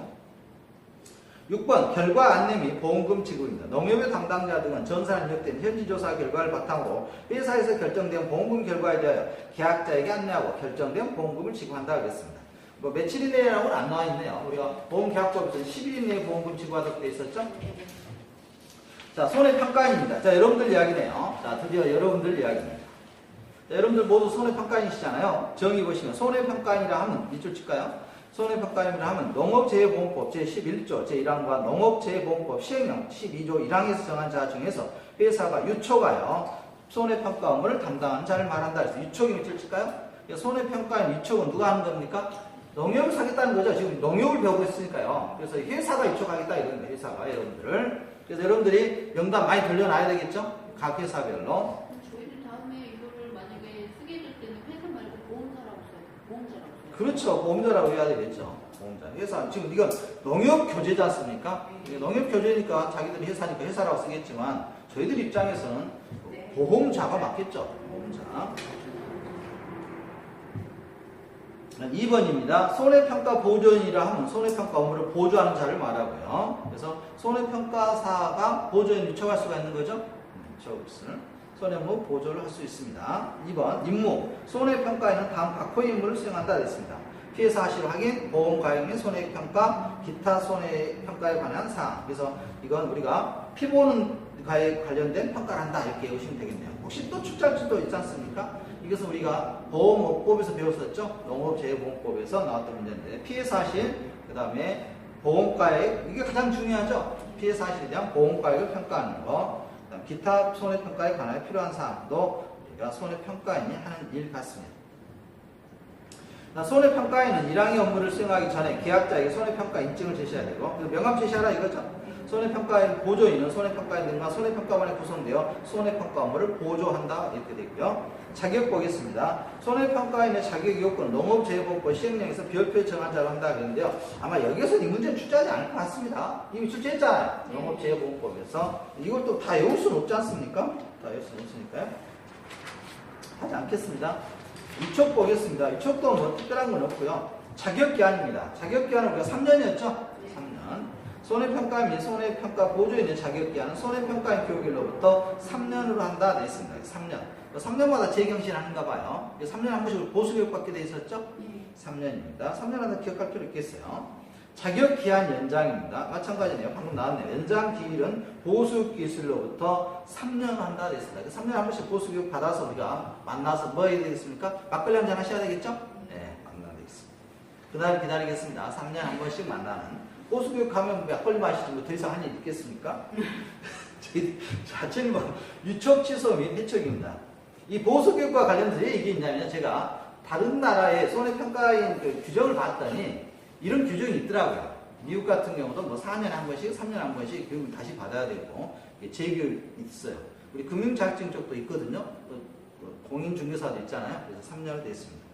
Speaker 1: 6번 결과 안내 및 보험금 지급입니다. 농협의 담당자 등은 전산에 입력된 현지조사 결과를 바탕으로 회사에서 결정된 보험금 결과에 대하여 계약자에게 안내하고 결정된 보험금을 지급한다 하겠습니다. 뭐 며칠 이내라고는 안 나와 있네요. 우리가 보험계약법에서 10일 이내에 보험금 지급하도록 되어 있었죠. 자, 손해평가인입니다. 자, 여러분들 이야기네요. 자, 드디어 여러분들 이야기입니다. 자, 여러분들 모두 손해평가인이시잖아요. 정의 보시면 손해평가인이라 하면 밑줄 칠까요? 손해평가인이라 하면 농업재해보험법 제11조 제1항과 농업재해보험법 시행령 12조 1항에서 정한 자 중에서 회사가 유촉하여 손해평가 업무를 담당하는 자를 말한다. 그래서 유촉이 밑줄 칠까요? 손해평가인 유촉은 누가 하는 겁니까? 농협을 사겠다는 거죠. 지금 농협을 배우고 있으니까요. 그래서 회사가 유촉하겠다 이런 거예요. 회사가 여러분들을. 그래서 여러분들이 명단 많이 돌려놔야 되겠죠? 각 회사별로.
Speaker 3: 저희들 다음에 이거를 만약에 쓰게 될 때는 회사 말고 보험사라고 써요. 보험사라고 써요.
Speaker 1: 그렇죠. 보험자라고 해야 되겠죠. 보험자. 회사. 지금 이건 농협 교재지 않습니까? 농협 교재니까 자기들이 회사니까 회사라고 쓰겠지만 저희들 입장에서는 보험자가 맞겠죠. 보험자. 2번입니다. 손해평가 보조인이라 하면 손해평가 업무를 보조하는 자를 말하고요. 그래서 손해평가사가 보조인 요청할 수가 있는 거죠. 손해업무 보조를 할 수 있습니다. 2번 임무 손해평가에는 다음 각호의 임무를 수행한다 됐습니다. 피해 사실 확인, 보험 가액 및 손해평가, 기타 손해평가에 관한 사항. 그래서 이건 우리가 피보는 가액 관련된 평가를 한다 이렇게 보시면 되겠네요. 혹시 또 출제할지도 있지 않습니까? 이것은 우리가 보험업법에서 배웠었죠. 농업재해보험법에서 나왔던 문제인데 피해 사실, 그 다음에 보험가액 이게 가장 중요하죠. 피해 사실에 대한 보험가액을 평가하는 거, 그다음 기타 손해평가에 관하여 필요한 사항도 우리가 손해평가인이 하는 일 같습니다. 손해평가인은 1항의 업무를 수행하기 전에 계약자에게 손해평가 인증을 제시해야 되고 명함 제시하라 이거죠. 손해평가인 보조인은 손해평가인 등과 손해평가반에 구성되어 손해평가 업무를 보조한다 이렇게 되고요. 자격 보겠습니다. 손해평가인의 자격 요건은 농업재해보험법 시행령에서 별표에 정한 자로 한다 그랬는데요. 아마 여기서 이 문제는 출제하지 않을 것 같습니다. 이미 출제했잖아요. 농업재해보험법에서. 이걸 또 다 외울 수는 없지 않습니까? 다 외울 수는 없으니까요. 하지 않겠습니다. 유촉 보겠습니다. 유촉도 뭐 특별한 건 없고요. 자격기한입니다. 자격기한은 우리가 3년이었죠? 3년. 손해평가 및 손해평가 보조인의 자격기한은 손해평가인 교육일로부터 3년으로 한다 되어 있습니다. 3년. 3년마다 재경신하는가 봐요. 3년에 한 번씩 보수교육 받게 돼 있었죠? 3년입니다. 3년마다 기억할 필요 있겠어요. 자격 기한 연장입니다. 마찬가지네요. 방금 나왔네요. 연장 기일은 보수 기술로부터 3년 한다 됐습니다. 3년에 한 번씩 보수 교육 받아서 우리가 만나서 뭐 해야 되겠습니까? 막걸리 한잔 하셔야 되겠죠? 네, 만나야 되겠습니다. 그날 기다리겠습니다. 3년에 한 번씩 만나는. 보수 교육 가면 막걸리 마시지 뭐 더 이상 한 일 있겠습니까? 자체는 뭐 유촉 취소 및 해촉입니다. 이 보수 교육과 관련해서 왜 이게 있냐면 제가 다른 나라의 손해평가인 그 규정을 봤더니 이런 규정이 있더라고요. 미국 같은 경우도 뭐 4년에 한 번씩, 3년에 한 번씩 교육을 다시 받아야 되고 재교육이 있어요. 우리 금융자격증 쪽도 있거든요. 또 공인중개사도 있잖아요. 그래서 3년을 됐습니다.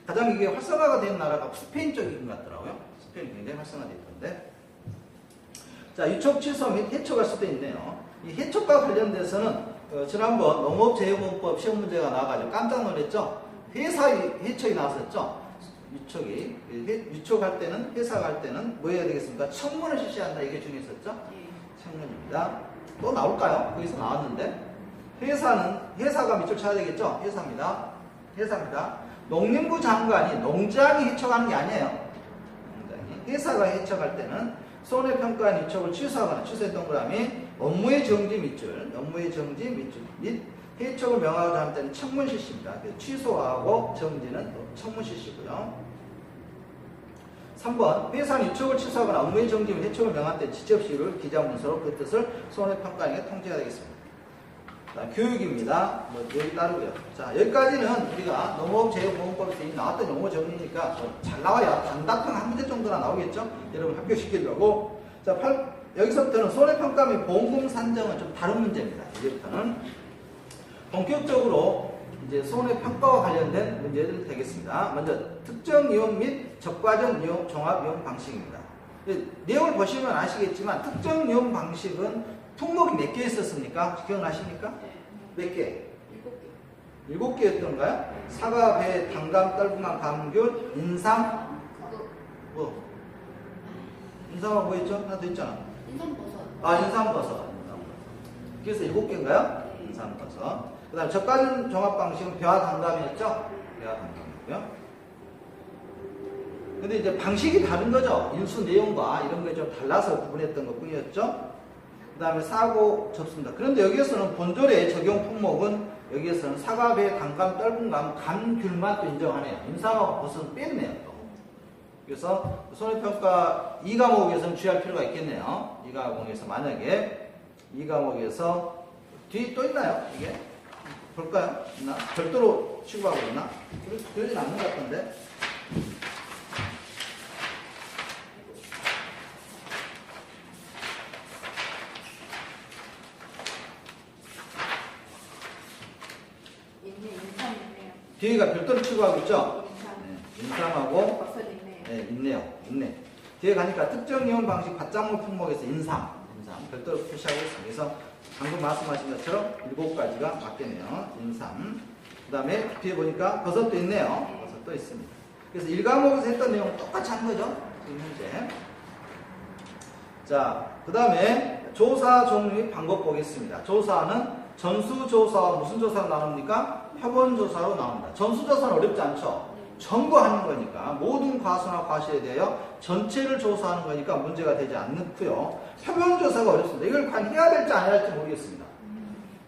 Speaker 1: 가장 이게 활성화가 된 나라가 스페인 쪽인 것 같더라고요. 스페인이 굉장히 활성화되어 있던데. 자, 유촉 취소 및 해촉할 수도 있네요. 이 해촉과 관련돼서는 지난번 농업재해공법 시험 문제가 나와가지고 깜짝 놀랐죠. 회사 해촉이 나왔었죠. 유촉할 때는, 회사 갈 때는 뭐 해야 되겠습니까? 청문을 실시한다. 이게 중요했었죠? 청문입니다. 또 나올까요? 거기서 나왔는데. 회사가 밑줄 쳐야 되겠죠? 회사입니다. 농림부 장관이 농장이 해촉하는 게 아니에요. 회사가 해촉할 때는 손해평가한 유촉을 취소하거나 취소의 동그라미 업무의 정지 밑줄 및 해촉을 명하고자 할 때는 청문 실시입니다. 취소하고 정지는 또 청문 실시고요. 3번 회사는 유촉을 취소하거나 업무의 정지 및 해촉을 명할 때 지적시를 기자문서로 그 뜻을 손해평가인에게 통지해야 되겠습니다. 자, 교육입니다. 뭐 여기 따르고요. 자, 여기까지는 우리가 농업재해보험법에서 이미 나왔던 용어 정리니까 잘 나와야 단답형 한 문제 정도나 나오겠죠? 여러분 합격시키려고. 자, 여기서부터는 손해평가 및 보험금 산정은 좀 다른 문제입니다. 이제부터는 본격적으로 이제 손해평가와 관련된 문제들 되겠습니다. 먼저 특정 이용 및 적과전 이용 종합 이용 방식입니다. 내용을 보시면 아시겠지만 특정 이용 방식은 품목이 몇 개 있었습니까? 기억나십니까? 몇 개? 7개. 7개였던가요? 사과, 배, 당감, 떨분감, 감귤, 인삼, 뭐? 인삼하고 뭐 있죠? 하나 더 있잖아.
Speaker 3: 인삼버섯.
Speaker 1: 인삼버섯. 그래서 7개인가요? 인삼버섯. 그 다음에 적과전 종합 방식은 배와 당감이었죠? 배와 당감이고요. 근데 이제 방식이 다른 거죠. 인수 내용과 이런 게 좀 달라서 구분했던 것 뿐이었죠. 그 다음에 사고 접습니다. 그런데 여기에서는 본조례 적용 품목은 여기에서는 사과, 배, 당감, 떨분감, 감귤만 또 인정하네요. 인삼하고 버섯은 뺐네요. 또. 그래서 손해평가 2과목에서는 주의할 필요가 있겠네요. 2과목에서 만약에 2과목에서 뒤에 또 있나요? 이게? 볼까요? 있나? 별도로 취급하고 있나? 그러진 않는 것 같은데. 뒤에가 별도로 취급하고 있죠? 네, 인삼하고 네, 있네요. 뒤에 가니까 특정 이용 방식 받장물 품목에서 인삼 별도로 표시하고 있습니다. 그래서 방금 말씀하신 것처럼 7가지가 맞겠네요. 인삼. 그 다음에 뒤에 보니까 버섯도 있네요. 버섯도 있습니다. 그래서 1과목에서 했던 내용은 똑같이 한 거죠. 지금 현재. 자, 그 다음에 조사 종류 및 방법 보겠습니다. 조사는 전수조사와 무슨 조사로 나옵니까? 표본조사로 나옵니다. 전수조사는 어렵지 않죠? 전부 하는 거니까 모든 과수나 과실에 대하여 전체를 조사하는 거니까 문제가 되지 않고요. 표본조사가 어렵습니다. 이걸 과연 해야 될지 안 해야 할지 모르겠습니다.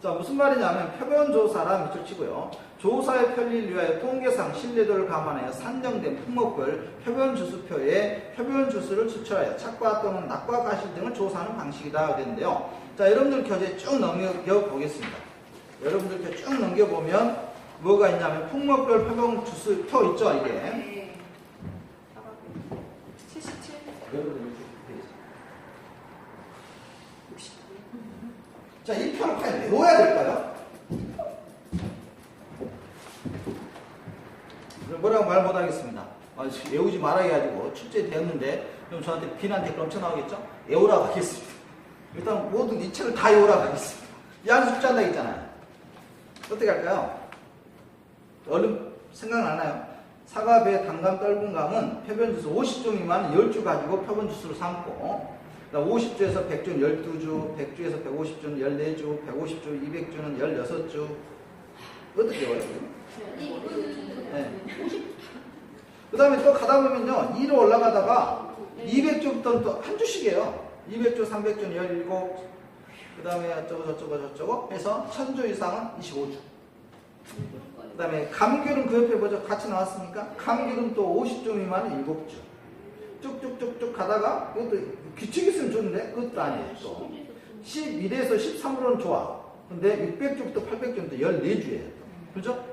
Speaker 1: 자, 무슨 말이냐면 표본조사라 밑줄 치고요. 조사의 편리를 위하여 통계상 신뢰도를 감안하여 산정된 품목별 표본주수표에 표본주수를 추출하여 착과 또는 낙과 과실 등을 조사하는 방식이다 되는데요. 자, 여러분들 교재 쭉 넘겨보겠습니다. 여러분들 교재 쭉 넘겨보면 뭐가 있냐면 품목별 표본주수표 있죠, 이게.
Speaker 2: 네. 77.
Speaker 1: 여러분들 자, 이 표를 과연 외워야 될까요? 뭐라고 말 못하겠습니다. 외우지 말아 해가지고 출제되었는데 그럼 저한테 비난 댓글 엄청 나오겠죠? 외우라고 하겠습니다. 일단 모든 이 책을 다 외우라고 하겠습니다. 이 안에 숙제한다 했잖아요. 어떻게 할까요? 얼른 생각나나요? 사과, 배, 당감, 떨분감은 표본주수 50주 미만 10주 가지고 표본주수로 삼고 50주에서 100주는 12주, 100주에서 150주는 14주, 150주, 200주는 16주. 어떻게 외워요? 네. 그 다음에 또 가다 보면요, 2로 올라가다가
Speaker 3: 네.
Speaker 1: 200조부터는 또 한 주씩이에요. 200조, 300조는 17, 그 다음에 저쩌고 해서 1000조 이상은 25주. 그 다음에 감귤은 그 옆에 보죠. 같이 나왔습니까? 감귤은 또 50조 미만은 7주. 쭉쭉쭉쭉 가다가 이것도 규칙 있으면 좋은데 그것도 아니에요. 또 11에서 13으로는 좋아. 근데 600주부터 800주는 또 14주예요. 그죠?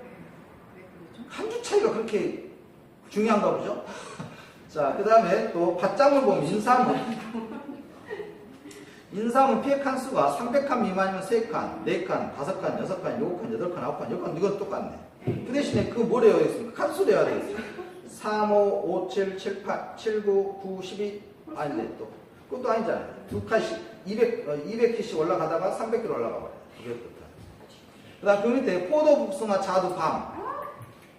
Speaker 1: 한 주 차이가 그렇게 중요한가 보죠? 자, 그 다음에 또 밭장을 보면 인삼은 피해 칸수가 300칸 미만이면 3칸, 4칸, 5칸, 6칸, 7칸, 8칸, 9칸, 10칸 이건 똑같네. 그 대신에 그 뭐 되어 있습니까? 칸수 되어야 되겠어요. 3, 5, 5, 7, 7, 8, 7, 9, 9, 12 아닌데 또 그것도 아니잖아요. 2칸씩 200칸씩 올라가다가 300km 올라가 버려요. 그 다음 그 밑에 포도, 복숭아, 자두, 밤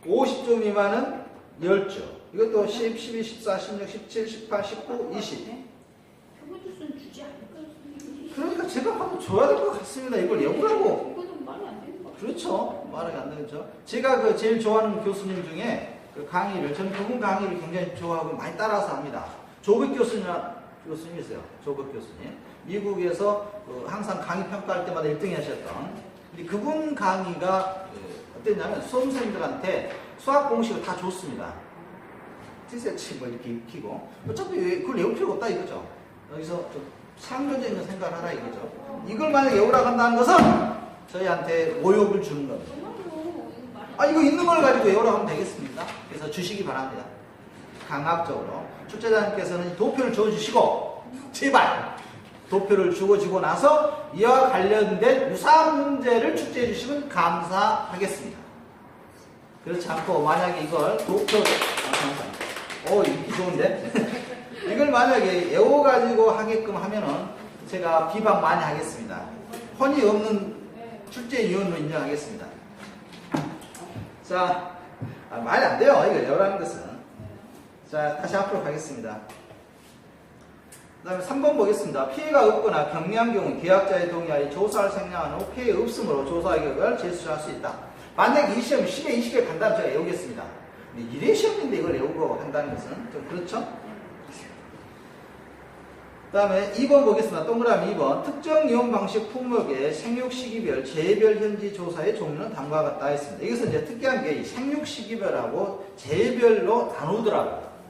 Speaker 1: 50조 미만은 10조. 이것도 10, 12, 14, 16, 17, 18, 19, 20.
Speaker 3: 표본주스는 주지 않을까요?
Speaker 1: 그러니까 제가 한번 줘야 될 것 같습니다. 이걸 외우라고.
Speaker 3: 이거는 말이 안 되는 거 같아요.
Speaker 1: 그렇죠. 말이 안 되죠. 제가 그 제일 좋아하는 교수님 중에 그 강의를, 저는 그분 강의를 굉장히 좋아하고 많이 따라서 합니다. 조백 교수님이세요. 조백 교수님. 미국에서 그 항상 강의 평가할 때마다 1등 하셨던. 근데 그분 강의가 어땠냐면 수험생들한테 수학 공식을 다 줬습니다. 티세치 뭐 이렇게 익히고 어차피 그걸 외울 필요가 없다 이거죠. 여기서 좀 상교적인 생각을 하라 이거죠. 이걸 만약 외우라고 한다는 것은 저희한테 모욕을 주는 겁니다. 아 이거 있는 걸 가지고 외우라고 하면 되겠습니다. 그래서 주시기 바랍니다. 강압적으로 출제자님께서는 도표를 줘주시고 제발 도표를 주고 나서 이와 관련된 유사한 문제를 출제해 주시면 감사하겠습니다. 그렇지 않고 만약에 이걸 읽기 좋은데 이걸 만약에 외워가지고 하게끔 하면은 제가 비방 많이 하겠습니다. 혼이 없는 출제위원으로 인정하겠습니다. 자, 말이 안 돼요. 이거 외우라는 것은. 자, 다시 앞으로 가겠습니다. 그 다음에 3번 보겠습니다. 피해가 없거나 경미한 경우 계약자의 동의하에 조사를 생략한 후 피해 없음으로 조사 의결을 제출할 수 있다. 만약에 이 시험 10회, 20회 간다면 제가 외우겠습니다. 근데 1회 시험인데 이걸 외우고 한다는 것은 좀 그렇죠? 그 다음에 2번 보겠습니다. 동그라미 2번. 특정 이용 방식 품목의 생육 시기별 재별 현지 조사의 종류는 다음과 같다 했습니다. 이것은 이제 특이한 게 생육 시기별하고 재별로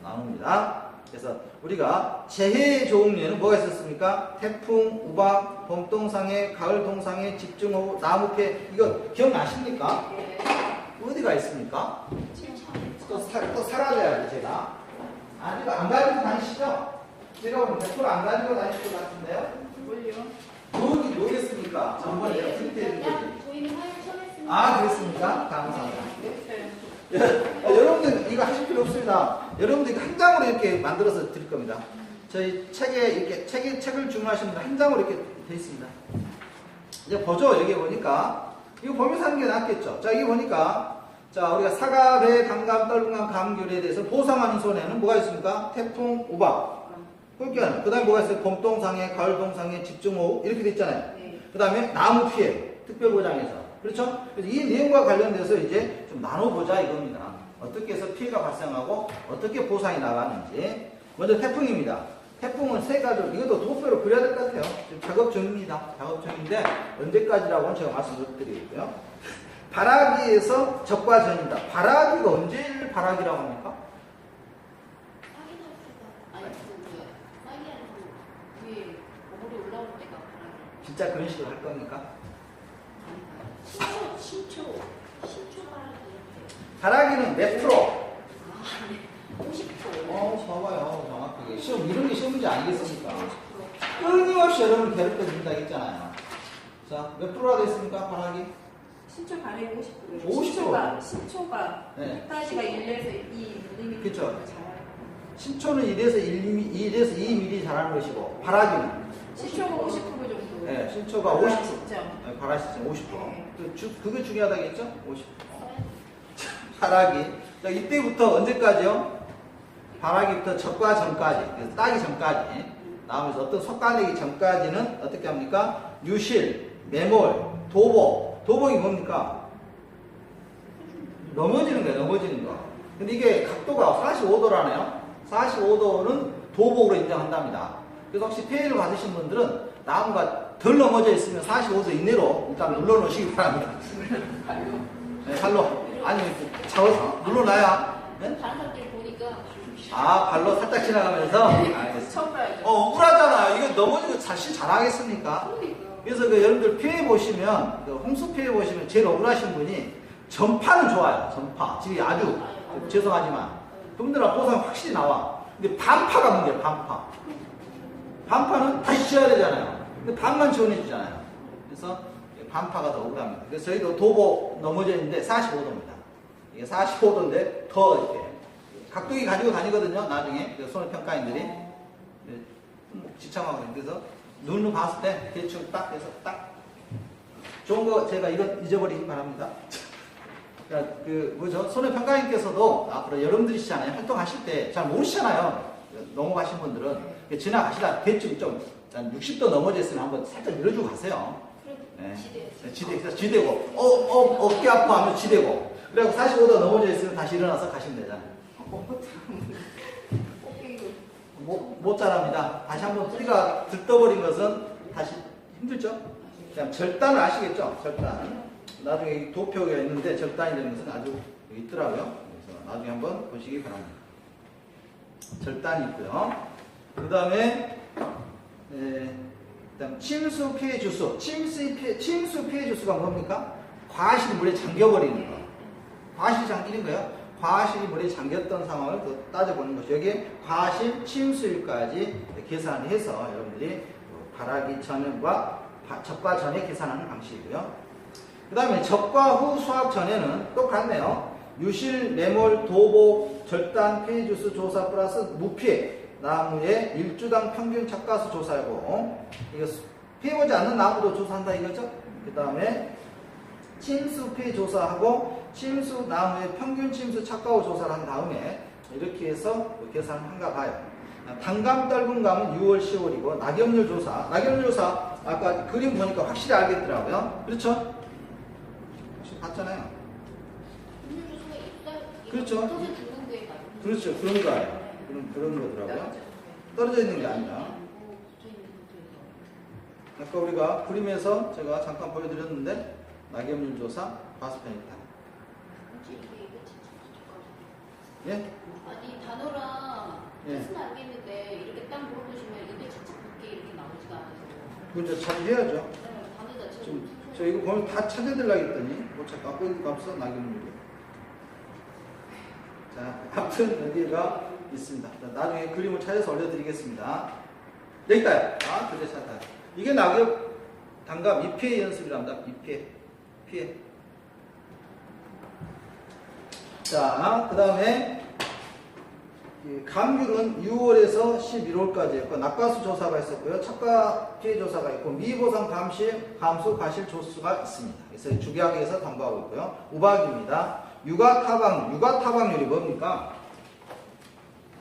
Speaker 1: 나눕니다. 그래서 우리가 재해의 종류에는 뭐가 있었습니까? 태풍, 우박, 봄동상해, 가을동상해, 집중호우, 나무패. 이거 기억나십니까?
Speaker 2: 네.
Speaker 1: 어디가 있습니까? 또 사라져야지 제가. 아직 안 가지고 다니시죠? 제가 보면 100% 안 가지고 다니실 것 같은데요?
Speaker 2: 뭘요?
Speaker 1: 여기 뭐겠습니까? 전번에 프린트 해준 거지.
Speaker 3: 저희는 하여 처했습니다.
Speaker 1: 아, 그랬습니까? 감사합니다. 여러분들 이거 하실 필요 없습니다. 여러분들 이거 한 장으로 이렇게 만들어서 드릴 겁니다. 저희 책에 이렇게 책을 주문하시는 분들 한 장으로 이렇게 돼 있습니다. 이제 보죠. 여기 보니까 이거 보면서 하는 게 낫겠죠. 자, 여기 보니까 자, 우리가 사과, 배, 당감, 떨궁감, 감귤에 대해서 보상하는 손에는 뭐가 있습니까? 태풍, 우박. 그 다음에 뭐가 있어요? 봄동상해, 가을동상해, 집중호우 이렇게 돼 있잖아요.
Speaker 2: 네.
Speaker 1: 그 다음에 나무 피해, 특별보장에서. 그렇죠? 그래서 이 내용과 관련돼서 이제 좀 나눠보자 이겁니다. 어떻게 해서 피해가 발생하고 어떻게 보상이 나가는지. 먼저 태풍입니다. 태풍은 세 가지, 이것도 도표로 그려야 될 것 같아요. 지금 작업 중입니다. 작업 중인데 언제까지라고는 제가 말씀 못 드리겠고요. 바라기에서 적과 전입니다. 바라기가 언제 바라기라고 합니까?
Speaker 3: 위에 어머니 올라올 때가
Speaker 1: 진짜 그런 식으로 할 겁니까?
Speaker 3: 신초
Speaker 1: 바라기는 몇 프로?
Speaker 3: 50%.
Speaker 1: 봐봐요. 정확하게. 시험, 이런 게 시험인지 알겠습니까? 끊임없이 여러분을 괴롭혀 준다 했잖아요. 자, 몇 프로가 됐습니까? 바라기?
Speaker 2: 신초 반에 50%예요.
Speaker 1: 50%.
Speaker 2: 신초가
Speaker 1: 네.
Speaker 2: 따지가 1에서 2mm.
Speaker 1: 그쵸. 신초는 1에서 2mm 자라는 것이고, 바라기는?
Speaker 2: 신초가 50% 정도.
Speaker 1: 네, 신초가 50%.
Speaker 2: 시점.
Speaker 1: 네, 바라 시점 50%.
Speaker 2: 네.
Speaker 1: 그게 중요하다겠죠? 50%. 바라기. 자, 이때부터 언제까지요? 바라기부터 적과 전까지, 그래서 따기 전까지 나오면서 어떤 솎아내기 전까지는 어떻게 합니까? 유실, 매몰, 도복. 도복이 뭡니까? 넘어지는 거예요, 넘어지는 거. 근데 이게 각도가 45도라네요. 45도는 도복으로 인정한답니다. 그래서 혹시 피해를 받으신 분들은 나무가 덜 넘어져 있으면 45도 이내로 일단 눌러놓으시기 바랍니다. 네, 발로. 아니, 잡아서 눌러놔야. 네?
Speaker 3: 다른 사람들 보니까
Speaker 1: 아, 발로 살짝 지나가면서? 알겠습니다.
Speaker 2: 처음 봐야죠.
Speaker 1: 억울하잖아. 이거 넘어지고 자신 잘하겠습니까?
Speaker 3: 그러니까.
Speaker 1: 그래서 그 여러분들 피해 보시면, 그 홍수 피해 보시면 제일 억울하신 분이 전파는 좋아요. 전파. 지금 아주 죄송하지만. 그분들은 보상 확실히 나와. 근데 반파가 문제예요. 반파. 반파는 다시 지어야 되잖아요. 근데 반만 지원해 주잖아요. 그래서 반파가 더 억울합니다. 그래서 저희도 도보 넘어져 있는데 45도입니다. 이게 45도인데 더 이렇게 각도기 가지고 다니거든요. 나중에 그 손해평가인들이 지참하고 있는. 그래서 눈으로 봤을 때 대충 딱 해서 딱 좋은 거 제가 이거 잊어버리기 바랍니다. 그러니까 그 뭐죠? 손해평가인께서도 앞으로 여러분들이시잖아요. 활동하실 때 잘 모르시잖아요. 넘어가신 분들은 지나가시다 대충 좀 60도 넘어져 있으면 한번 살짝 밀어주고 가세요. 네. 지대고 어깨 아파 하면 지대고 그리고 45도 넘어져 있으면 다시 일어나서 가시면 되잖아요. 못 잘합니다. 다시 한번 뿌리가 들떠버린 것은 다시 힘들죠? 그냥 절단을 아시겠죠? 절단. 나중에 이 도표가 있는데 절단이 되는 것은 아주 있더라고요. 그래서 나중에 한번 보시기 바랍니다. 절단이 있고요. 그 다음에 침수 피해 주수. 침수 피해 주수가 뭡니까? 과실이 물에 잠겨버리는 거. 과실이 잠기는 거예요. 과실이 물에 잠겼던 상황을 또 따져보는 것이 여기에 과실 침수율까지 계산을 해서 여러분들이 발화기 전과 적과 전에 계산하는 방식이고요. 그 다음에 적과 후 수확 전에는 똑같네요. 유실, 매몰, 도복, 절단, 피해주수 조사 플러스 무피해 나무의 일주당 평균 착가수 조사하고 이거 피해보지 않는 나무도 조사한다 이거죠. 그 다음에 침수 피해 조사하고 침수 나무의 평균 침수 착가후 조사를 한 다음에 이렇게 해서 계산을 한가 봐요. 단감 떨군 감은 6월, 10월이고 낙엽률 조사 아까 그림 보니까 확실히 알겠더라고요. 그렇죠? 혹시 봤잖아요. 그렇죠. 그렇죠. 그런 거예요. 그런 거더라고요. 떨어져 있는 게 아니라. 아까 우리가 그림에서 제가 잠깐 보여드렸는데 낙엽률 조사, 바스펜이탄. 예?
Speaker 3: 아니 단어랑
Speaker 1: 예.
Speaker 3: 뜻은 알겠는데 이렇게 딱 물어보시면 입에 착착 붙게 이렇게 나오지가 않아서.
Speaker 1: 그건 이제 찾아야죠.
Speaker 3: 네, 단어 자체가
Speaker 1: 좀, 저 이거 보면 다 찾아들라 했더니 못 찾고 아까 값은 낙엽률이. 자, 아무튼 여기가 있습니다. 자, 나중에 그림을 찾아서 올려드리겠습니다. 여기 있다. 아, 그래 찾다. 이게 낙엽 단감 미피해 연습이랍니다. 피해. 자, 그 다음에 감귤은 6월에서 11월까지 했고 낙과수 조사가 있었고요. 척가 피해 조사가 있고 미보상 감수 과실 조수가 있습니다. 그래서 주기학에서 담보하고 있고요. 우박입니다. 육아타방률이 뭡니까?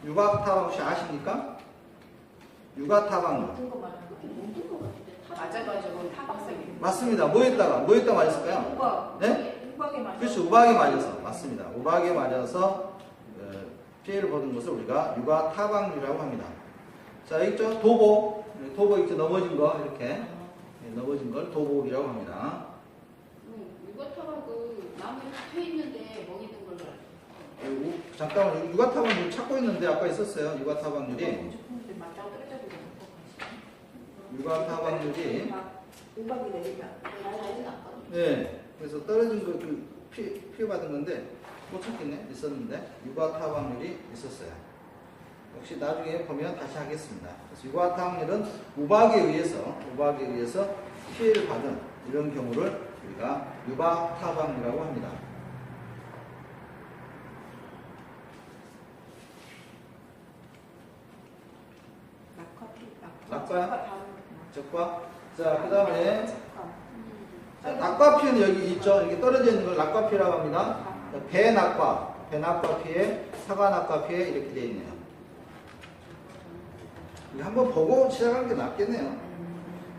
Speaker 1: 육아타방 혹시 아십니까? 육아타방률.
Speaker 3: 같은 거 말하는 거 모든 거 같은데.
Speaker 2: 맞아. 타박색이.
Speaker 1: 맞습니다. 뭐였다 맞았을까요?
Speaker 2: 우박.
Speaker 1: 네?
Speaker 2: 우박에 맞아.
Speaker 1: 그렇죠. 우박에 맞아서. 맞습니다. 우박에 맞아서 피해를 보는 것을 우리가 육아타방률이라고 합니다. 자, 여기 있죠? 도복 이렇게 넘어진 거, 이렇게. 넘어진 걸 도복이라고 합니다.
Speaker 3: 육아타방 그 나무 이렇게 펴 있는데 멍 있는 걸로.
Speaker 1: 잠깐만, 육아타방률 찾고 있는데 아까 있었어요. 육아타방률이.
Speaker 2: 맞다고 떨어져버리는
Speaker 1: 육아타방률이.
Speaker 2: 우박이 내리면.
Speaker 3: 잘하진 않거든요.
Speaker 1: 네. 그래서 떨어진 거 피해 받은 건데 못 찾겠네. 있었는데 육아타방률이 있었어요. 역시 나중에 보면 다시 하겠습니다. 그래서 육아타방률은 우박에 의해서 피해를 받은 이런 경우를 우리가 육아타방률이라고 합니다. 낙과요? 적과. 자, 그 다음에 낙과 피해는 여기 있죠. 이렇게 떨어져 있는 걸 낙과 피해라고 합니다. 배낙과 피해, 사과낙과 피해 이렇게 되어 있네요. 이거 한번 보고 시작하는 게 낫겠네요.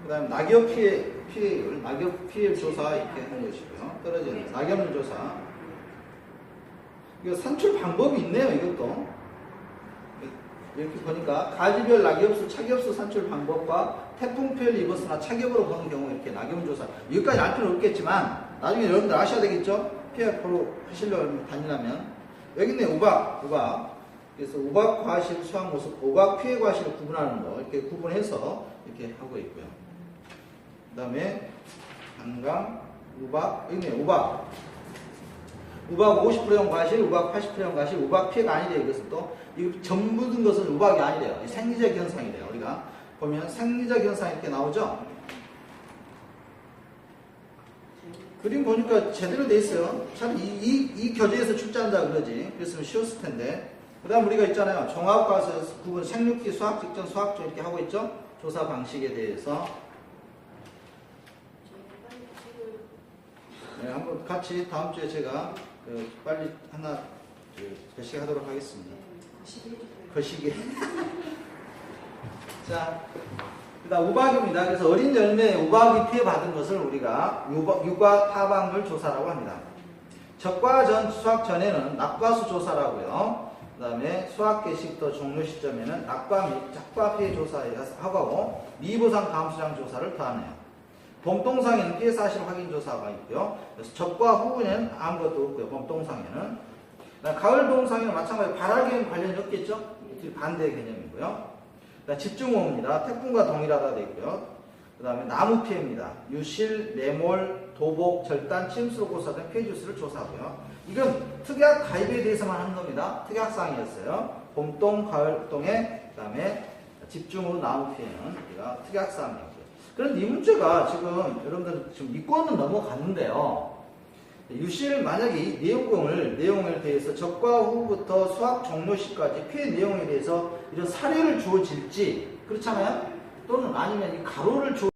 Speaker 1: 그 다음에 낙엽 피해율, 낙엽 피해 조사 이렇게 하는 것이고요. 떨어져 있는 낙엽률 조사. 이거 산출 방법이 있네요. 이것도 이렇게 보니까 가지별 낙엽수, 착엽수 산출 방법과 태풍 피해를 입었으나 착엽으로 보는 경우 이렇게 낙엽 조사. 여기까지 알 필요는 없겠지만 나중에 여러분들 아셔야 되겠죠? 피해포로 하시려고 다니려면 여기 있네 우박. 그래서 우박 과실 수확 모습, 우박 피해 과실을 구분하는 거 이렇게 구분해서 이렇게 하고 있고요. 그다음에 단강, 우박, 여기 있네 우박. 우박 50%형 과실, 우박 80%형 과실, 우박 피해가 아니래요. 이것은 또 이거 전부 든 것은 우박이 아니래요. 생리적 현상이래요. 우리가 보면 생리적 현상 이렇게 나오죠. 그림 보니까 제대로 돼 있어요. 참 이 교재에서 출제한다 그러지. 그랬으면 쉬웠을 텐데. 그 다음 우리가 있잖아요. 종합과서 구분 생육기, 수학 직전, 수학적 이렇게 하고 있죠. 조사 방식에 대해서. 네, 한번 같이 다음 주에 제가 빨리 하나 거시기 하도록 하겠습니다. 거시기. 자, 그다음 우박입니다. 그래서 어린 열매에 우박이 피해받은 것을 우리가 유과 타방률 조사라고 합니다. 적과 전 수확 전에는 낙과수 조사라고요. 그다음에 수확 개시부터 종료 시점에는 낙과 및 작과 피해 조사하고 미보상 감수량 조사를 더하네요. 봄동상에는 피해 사실 확인 조사가 있고요. 그래서 적과 후에는 아무것도 없고요. 봄동상에는. 가을 동상에는 마찬가지로 발화기엔 관련이 없겠죠? 반대 개념이고요. 집중호우입니다. 태풍과 동일하다 되어 있고요. 그 다음에 나무 피해입니다. 유실, 매몰, 도복, 절단, 침수로 고사된 피해 주수를 조사하고요. 이건 특약 가입에 대해서만 하는 겁니다. 특약사항이었어요. 봄동, 가을동에 그 다음에 집중호우, 나무 피해는 우리가 특약사항이었고요. 그런데 이 문제가 지금 여러분들 지금 믿고는 넘어갔는데요. 유실 만약에 이 내용에 대해서 적과 후부터 수학 종료 시까지 피해 내용에 대해서 이런 사례를 주어질지 그렇잖아요. 또는 아니면 이 가로를 주어